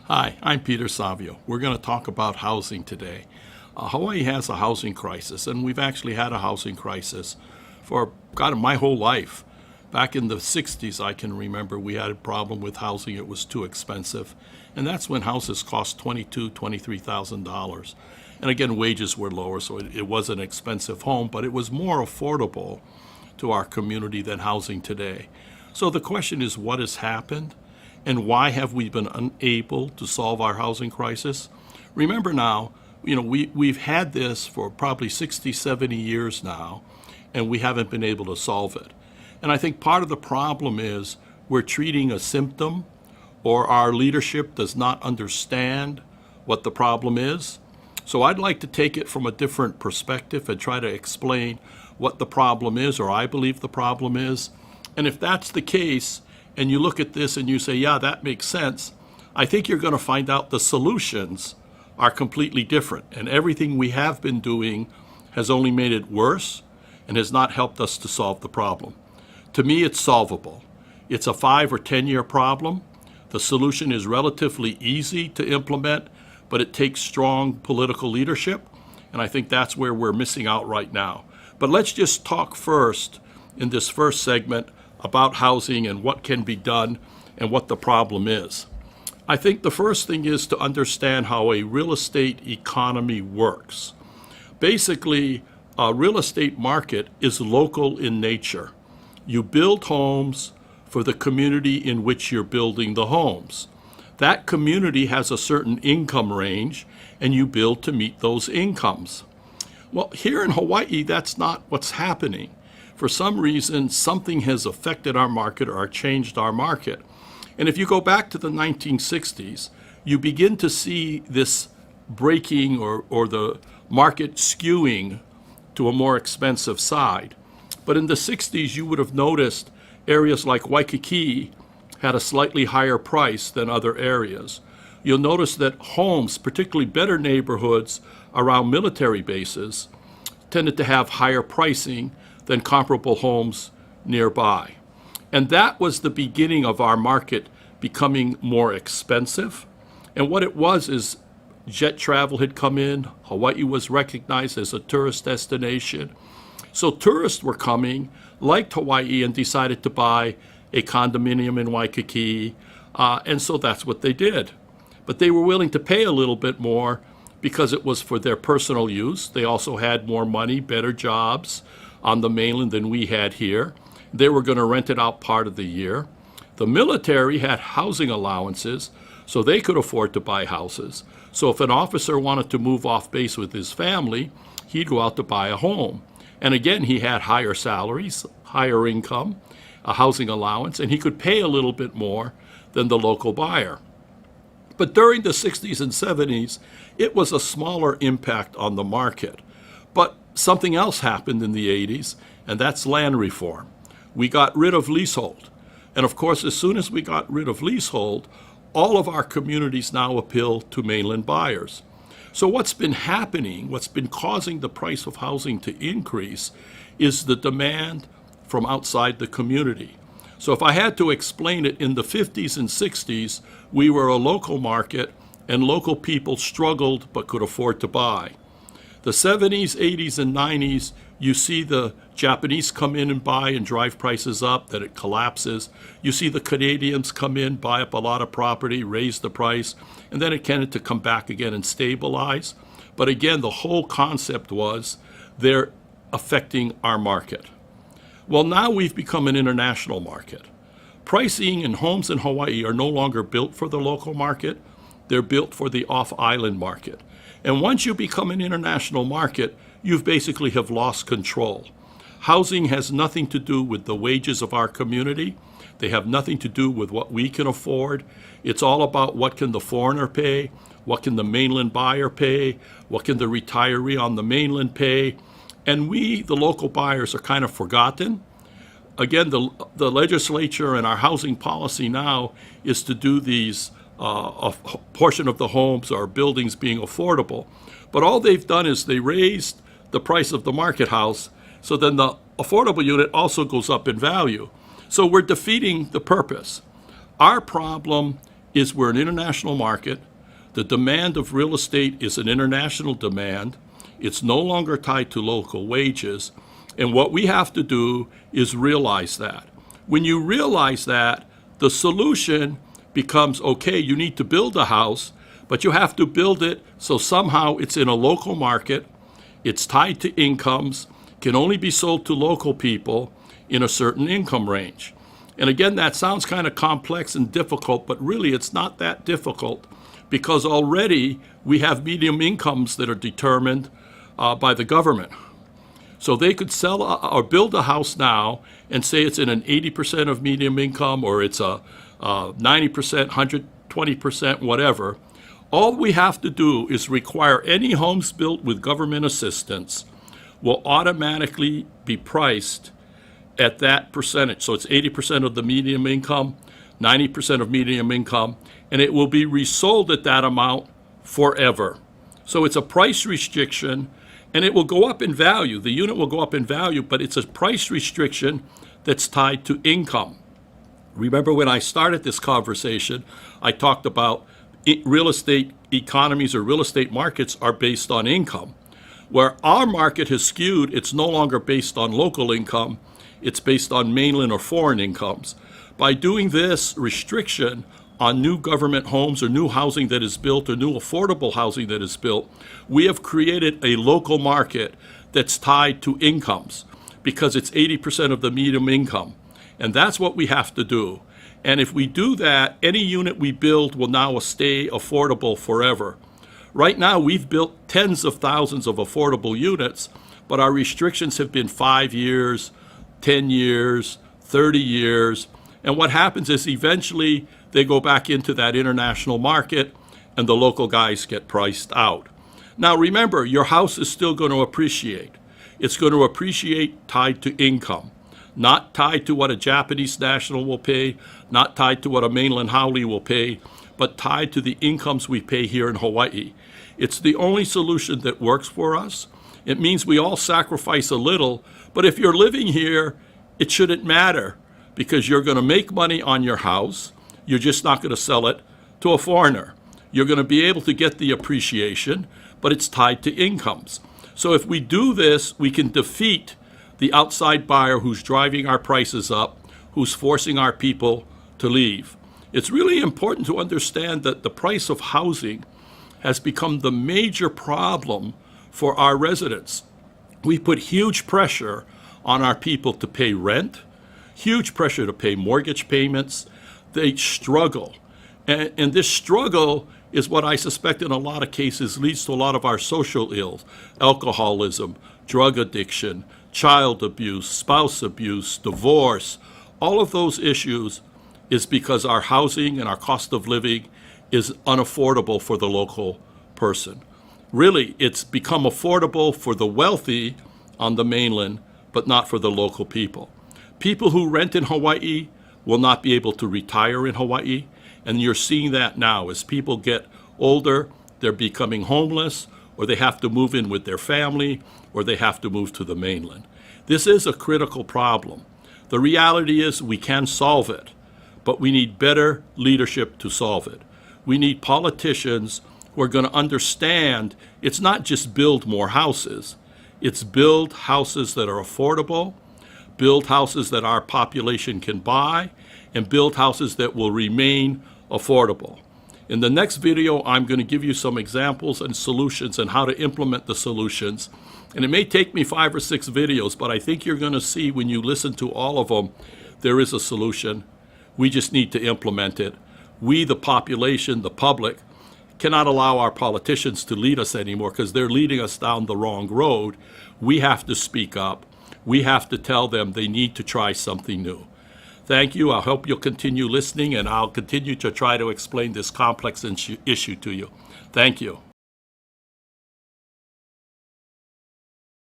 Hi, I'm Peter Savio. We're going to talk about housing today. Hawaii has a housing crisis, and we've actually had a housing crisis for, God, my whole life. Back in the 60s, I can remember we had a problem with housing. It was too expensive. And that's when houses cost $22,000, $23,000. And again, wages were lower, so it was an expensive home, but it was more affordable to our community than housing today. So the question is, what has happened? And why have we been unable to solve our housing crisis? Remember now, we've had this for probably 60, 70 years now, and we haven't been able to solve it. And I think part of the problem is we're treating a symptom, or our leadership does not understand what the problem is. So I'd like to take it from a different perspective and try to explain what the problem is, or I believe the problem is. And if that's the case, and you look at this and you say, yeah, that makes sense, I think you're going to find out the solutions are completely different. And everything we have been doing has only made it worse and has not helped us to solve the problem. To me, it's solvable. It's a 5 or 10-year problem. The solution is relatively easy to implement, but it takes strong political leadership. And I think that's where we're missing out right now. But let's just talk first in this first segment about housing and what can be done and what the problem is. I think the first thing is to understand how a real estate economy works. Basically, a real estate market is local in nature. You build homes for the community in which you're building the homes. That community has a certain income range, and you build to meet those incomes. Well, here in Hawaii, that's not what's happening. For some reason, something has affected our market or changed our market. And if you go back to the 1960s, you begin to see this breaking or the market skewing to a more expensive side. But in the 60s, you would have noticed areas like Waikiki had a slightly higher price than other areas. You'll notice that homes, particularly better neighborhoods around military bases, tended to have higher pricing than comparable homes nearby. And that was the beginning of our market becoming more expensive. And what it was is jet travel had come in. Hawaii was recognized as a tourist destination. So tourists were coming, liked Hawaii, and decided to buy a condominium in Waikiki. And so that's what they did. But they were willing to pay a little bit more because it was for their personal use. They also had more money, better jobs on the mainland than we had here. They were going to rent it out part of the year. The military had housing allowances, so they could afford to buy houses. So if an officer wanted to move off base with his family, he'd go out to buy a home. And again, he had higher salaries, higher income, a housing allowance, and he could pay a little bit more than the local buyer. But during the 60s and 70s, it was a smaller impact on the market. But something else happened in the 80s, and that's land reform. We got rid of leasehold. And of course, as soon as we got rid of leasehold, all of our communities now appeal to mainland buyers. So what's been happening, what's been causing the price of housing to increase, is the demand from outside the community. So if I had to explain it, in the 50s and 60s, we were a local market, and local people struggled but could afford to buy. The 70s, 80s, and 90s, you see the Japanese come in and buy and drive prices up, then it collapses. You see the Canadians come in, buy up a lot of property, raise the price, and then it tended to come back again and stabilize. But again, the whole concept was they're affecting our market. Well, now we've become an international market. Pricing and homes in Hawaii are no longer built for the local market. They're built for the off-island market. And once you become an international market, you basically have lost control. Housing has nothing to do with the wages of our community. They have nothing to do with what we can afford. It's all about what can the foreigner pay, what can the mainland buyer pay, what can the retiree on the mainland pay. And we, the local buyers, are kind of forgotten. Again, the legislature and our housing policy now is to do these a portion of the homes or buildings being affordable. But all they've done is they raised the price of the market house, so then the affordable unit also goes up in value. So we're defeating the purpose. Our problem is we're an international market. The demand of real estate is an international demand. It's no longer tied to local wages. And what we have to do is realize that. When you realize that, the solution becomes, okay, you need to build a house, but you have to build it so somehow it's in a local market, it's tied to incomes, can only be sold to local people in a certain income range. And again, that sounds kind of complex and difficult, but really it's not that difficult, because already we have medium incomes that are determined by the government. So they could sell or build a house now and say it's in an 80% of medium income, or it's a 90%, 120%, whatever. All we have to do is require any homes built with government assistance will automatically be priced at that percentage. So it's 80% of the medium income, 90% of medium income, and it will be resold at that amount forever. So it's a price restriction, and it will go up in value. The unit will go up in value, but it's a price restriction that's tied to income. Remember when I started this conversation, I talked about real estate economies or real estate markets are based on income. Where our market has skewed, it's no longer based on local income, it's based on mainland or foreign incomes. By doing this restriction on new government homes or new housing that is built or new affordable housing that is built, we have created a local market that's tied to incomes because it's 80% of the median income. And that's what we have to do. And if we do that, any unit we build will now stay affordable forever. Right now, we've built tens of thousands of affordable units, but our restrictions have been 5 years, 10 years, 30 years. And what happens is eventually they go back into that international market and the local guys get priced out. Now remember, your house is still going to appreciate. It's going to appreciate tied to income, not tied to what a Japanese national will pay, not tied to what a mainland haole will pay, but tied to the incomes we pay here in Hawaii. It's the only solution that works for us. It means we all sacrifice a little, but if you're living here, it shouldn't matter because you're going to make money on your house. You're just not going to sell it to a foreigner. You're going to be able to get the appreciation, but it's tied to incomes. So if we do this, we can defeat the outside buyer who's driving our prices up, who's forcing our people to leave. It's really important to understand that the price of housing has become the major problem for our residents. We put huge pressure on our people to pay rent, huge pressure to pay mortgage payments. They struggle. And this struggle is what I suspect in a lot of cases leads to a lot of our social ills: alcoholism, drug addiction, child abuse, spouse abuse, divorce. All of those issues is because our housing and our cost of living is unaffordable for the local person. Really, it's become affordable for the wealthy on the mainland, but not for the local people. People who rent in Hawaii will not be able to retire in Hawaii, and you're seeing that now. As people get older, they're becoming homeless, or they have to move in with their family, or they have to move to the mainland. This is a critical problem. The reality is we can solve it, but we need better leadership to solve it. We need politicians who are going to understand it's not just build more houses, it's build houses that are affordable, build houses that our population can buy, and build houses that will remain affordable. In the next video, I'm going to give you some examples and solutions and how to implement the solutions. And it may take me 5 or 6 videos, but I think you're going to see when you listen to all of them, there is a solution. We just need to implement it. We, the population, the public, cannot allow our politicians to lead us anymore because they're leading us down the wrong road. We have to speak up. We have to tell them they need to try something new. Thank you. I hope you'll continue listening, and I'll continue to try to explain this complex issue to you. Thank you.